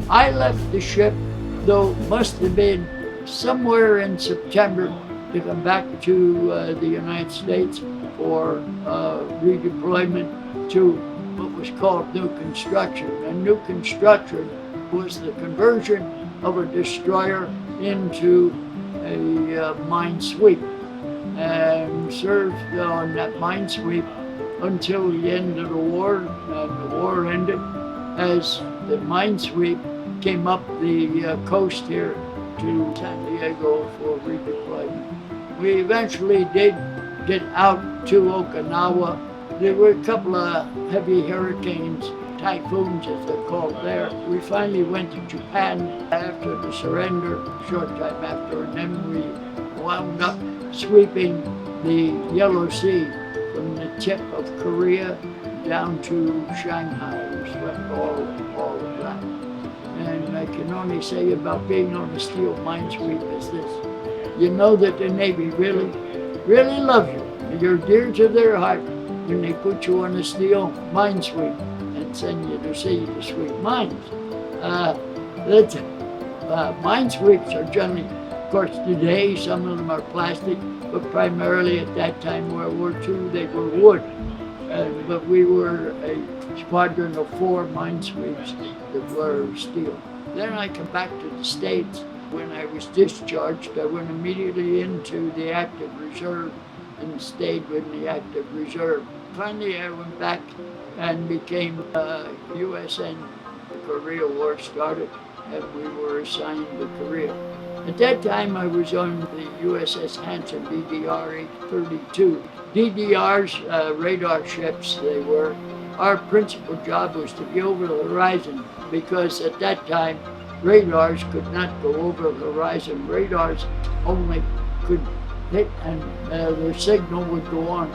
I left the ship, though it must have been somewhere in September, to come back to the United States for redeployment to what was called new construction. And new construction was the conversion of a destroyer into a mine sweep, and served on that mine sweep until the end of the war. And the war ended as the mine sweep came up the coast here to San Diego for redeployment. We eventually did get out to Okinawa. There were a couple of heavy hurricanes, typhoons as they're called there. We finally went to Japan after the surrender, a short time after, and then we wound up sweeping the Yellow Sea from the tip of Korea down to Shanghai. We swept all of that. And I can only say about being on a steel mine sweep is this. You know that the Navy really, really loves you. You're dear to their heart when they put you on a steel mine sweep and send you to sea to sweep mines. Mine sweeps are generally, of course today some of them are plastic, but primarily at that time, World War II, they were wood. But we were a squadron of 4 mine sweeps that were steel. Then I come back to the States. When I was discharged, I went immediately into the active reserve and stayed with the active reserve. Finally, I went back and became USN. The Korea War started, and we were assigned to Korea. At that time, I was on the USS Hanson DDR-832. DDRs, radar ships, they were. Our principal job was to be over the horizon, because at that time, radars could not go over the horizon. Radars only could hit, and their signal would go on,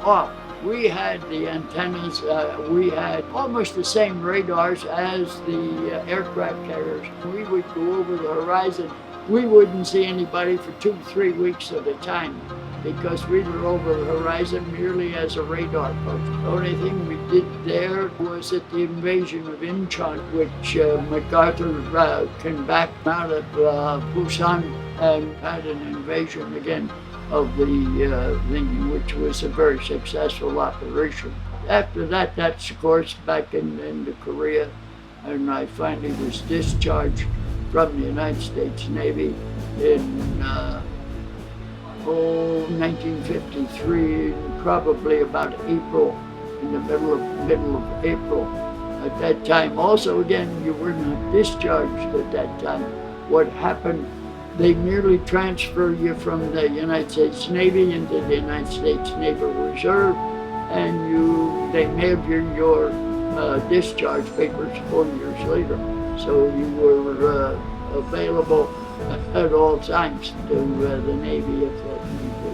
off. We had the antennas, we had almost the same radars as the aircraft carriers. We would go over the horizon. We wouldn't see anybody for 2-3 weeks at a time, because we were over the horizon merely as a radar post. The only thing we did there was at the invasion of Incheon, which MacArthur came back out of Busan and had an invasion again of the thing, which was a very successful operation. After that, that's of course back into Korea, and I finally was discharged from the United States Navy in 1953, probably about April, in the middle of April. At that time, also again, you were not discharged at that time. What happened, they merely transfer you from the United States Navy into the United States Naval Reserve, and they mailed you your discharge papers 4 years later. So you were available at all times to the Navy if that need be.